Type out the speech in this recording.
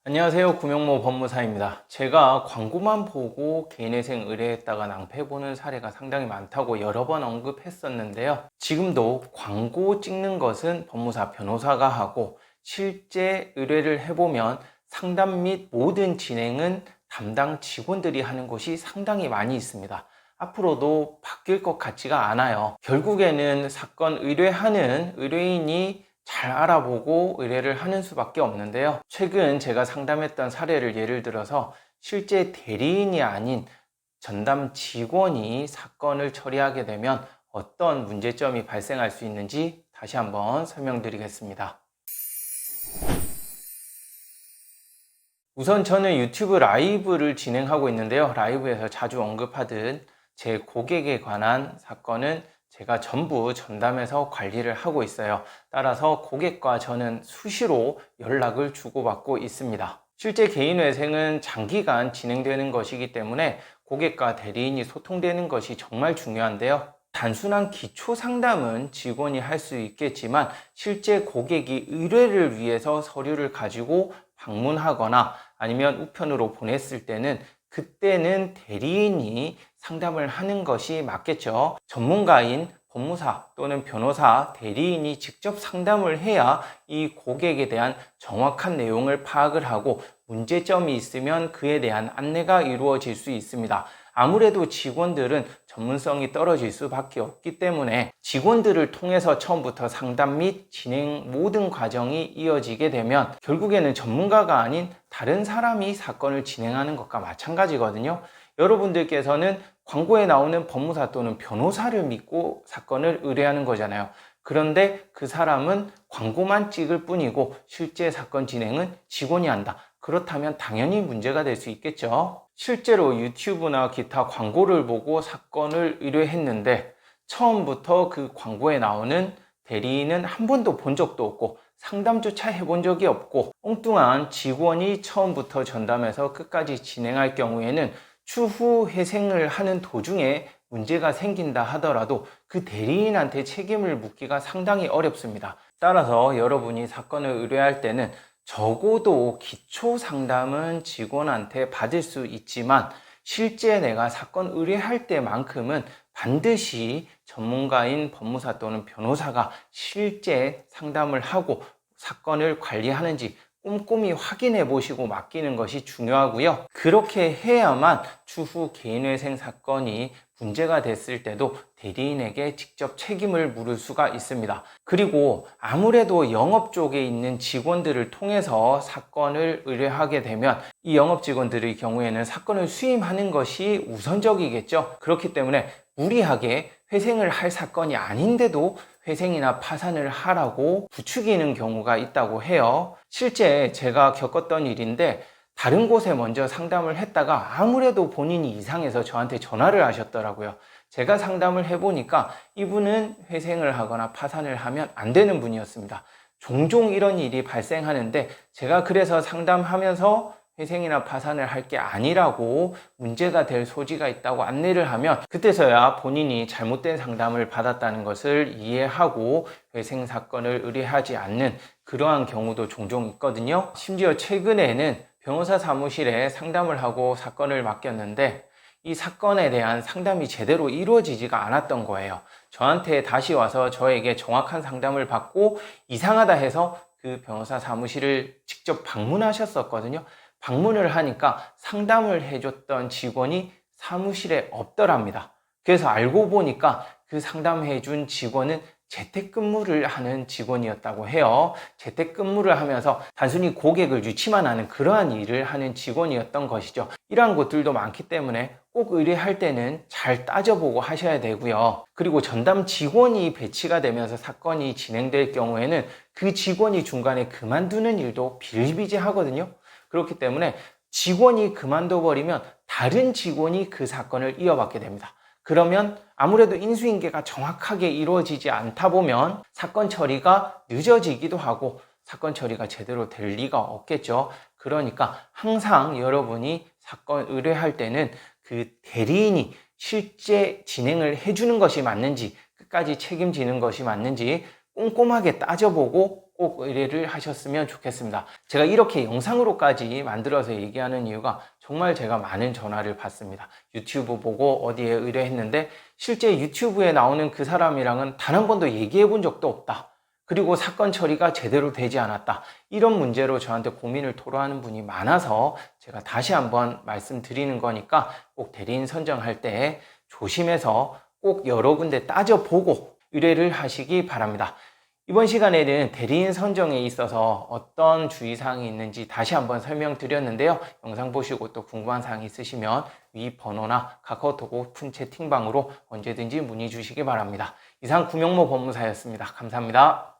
안녕하세요. 구명모 법무사입니다. 제가 광고만 보고 개인회생 의뢰했다가 낭패보는 사례가 상당히 많다고 여러 번 언급했었는데요. 지금도 광고 찍는 것은 법무사 변호사가 하고 실제 의뢰를 해보면 상담 및 모든 진행은 담당 직원들이 하는 곳이 상당히 많이 있습니다. 앞으로도 바뀔 것 같지가 않아요. 결국에는 사건 의뢰하는 의뢰인이 잘 알아보고 의뢰를 하는 수밖에 없는데요. 최근 제가 상담했던 사례를 예를 들어서 실제 대리인이 아닌 전담 직원이 사건을 처리하게 되면 어떤 문제점이 발생할 수 있는지 다시 한번 설명드리겠습니다. 우선 저는 유튜브 라이브를 진행하고 있는데요. 라이브에서 자주 언급하듯 제 고객에 관한 사건은 제가 전부 전담해서 관리를 하고 있어요. 따라서 고객과 저는 수시로 연락을 주고받고 있습니다. 실제 개인회생은 장기간 진행되는 것이기 때문에 고객과 대리인이 소통되는 것이 정말 중요한데요. 단순한 기초 상담은 직원이 할 수 있겠지만 실제 고객이 의뢰를 위해서 서류를 가지고 방문하거나 아니면 우편으로 보냈을 때는 그때는 대리인이 상담을 하는 것이 맞겠죠. 전문가인 법무사 또는 변호사, 대리인이 직접 상담을 해야 이 고객에 대한 정확한 내용을 파악을 하고 문제점이 있으면 그에 대한 안내가 이루어질 수 있습니다. 아무래도 직원들은 전문성이 떨어질 수밖에 없기 때문에 직원들을 통해서 처음부터 상담 및 진행 모든 과정이 이어지게 되면 결국에는 전문가가 아닌 다른 사람이 사건을 진행하는 것과 마찬가지거든요. 여러분들께서는 광고에 나오는 법무사 또는 변호사를 믿고 사건을 의뢰하는 거잖아요. 그런데 그 사람은 광고만 찍을 뿐이고 실제 사건 진행은 직원이 한다. 그렇다면 당연히 문제가 될 수 있겠죠. 실제로 유튜브나 기타 광고를 보고 사건을 의뢰했는데 처음부터 그 광고에 나오는 대리인은 한 번도 본 적도 없고 상담조차 해본 적이 없고 엉뚱한 직원이 처음부터 전담해서 끝까지 진행할 경우에는 추후 회생을 하는 도중에 문제가 생긴다 하더라도 그 대리인한테 책임을 묻기가 상당히 어렵습니다. 따라서 여러분이 사건을 의뢰할 때는 적어도 기초 상담은 직원한테 받을 수 있지만 실제 내가 사건 의뢰할 때만큼은 반드시 전문가인 법무사 또는 변호사가 실제 상담을 하고 사건을 관리하는지 꼼꼼히 확인해 보시고 맡기는 것이 중요하고요. 그렇게 해야만 추후 개인회생 사건이 문제가 됐을 때도 대리인에게 직접 책임을 물을 수가 있습니다. 그리고 아무래도 영업 쪽에 있는 직원들을 통해서 사건을 의뢰하게 되면 이 영업 직원들의 경우에는 사건을 수임하는 것이 우선적이겠죠. 그렇기 때문에 무리하게 회생을 할 사건이 아닌데도 회생이나 파산을 하라고 부추기는 경우가 있다고 해요. 실제 제가 겪었던 일인데 다른 곳에 먼저 상담을 했다가 아무래도 본인이 이상해서 저한테 전화를 하셨더라고요. 제가 상담을 해보니까 이분은 회생을 하거나 파산을 하면 안 되는 분이었습니다. 종종 이런 일이 발생하는데 제가 그래서 상담하면서 회생이나 파산을 할 게 아니라고 문제가 될 소지가 있다고 안내를 하면 그때서야 본인이 잘못된 상담을 받았다는 것을 이해하고 회생 사건을 의뢰하지 않는 그러한 경우도 종종 있거든요. 심지어 최근에는 변호사 사무실에 상담을 하고 사건을 맡겼는데 이 사건에 대한 상담이 제대로 이루어지지가 않았던 거예요. 저한테 다시 와서 저에게 정확한 상담을 받고 이상하다 해서 그 변호사 사무실을 직접 방문하셨었거든요. 방문을 하니까 상담을 해줬던 직원이 사무실에 없더랍니다. 그래서 알고 보니까 그 상담해준 직원은 재택근무를 하는 직원이었다고 해요. 재택근무를 하면서 단순히 고객을 유치만 하는 그러한 일을 하는 직원이었던 것이죠. 이러한 곳들도 많기 때문에 꼭 의뢰할 때는 잘 따져보고 하셔야 되고요. 그리고 전담 직원이 배치가 되면서 사건이 진행될 경우에는 그 직원이 중간에 그만두는 일도 비일비재하거든요. 그렇기 때문에 직원이 그만둬 버리면 다른 직원이 그 사건을 이어받게 됩니다. 그러면 아무래도 인수인계가 정확하게 이루어지지 않다 보면 사건 처리가 늦어지기도 하고 사건 처리가 제대로 될 리가 없겠죠. 그러니까 항상 여러분이 사건 의뢰할 때는 그 대리인이 실제 진행을 해주는 것이 맞는지 끝까지 책임지는 것이 맞는지 꼼꼼하게 따져보고 꼭 의뢰를 하셨으면 좋겠습니다. 제가 이렇게 영상으로까지 만들어서 얘기하는 이유가 정말 제가 많은 전화를 받습니다. 유튜브 보고 어디에 의뢰했는데 실제 유튜브에 나오는 그 사람이랑은 단 한 번도 얘기해 본 적도 없다. 그리고 사건 처리가 제대로 되지 않았다. 이런 문제로 저한테 고민을 토로하는 분이 많아서 제가 다시 한번 말씀드리는 거니까 꼭 대리인 선정할 때 조심해서 꼭 여러 군데 따져보고 의뢰를 하시기 바랍니다. 이번 시간에는 대리인 선정에 있어서 어떤 주의사항이 있는지 다시 한번 설명드렸는데요. 영상 보시고 또 궁금한 사항 있으시면 위 번호나 카카오톡 오픈 채팅방으로 언제든지 문의 주시기 바랍니다. 이상 구명모 법무사였습니다. 감사합니다.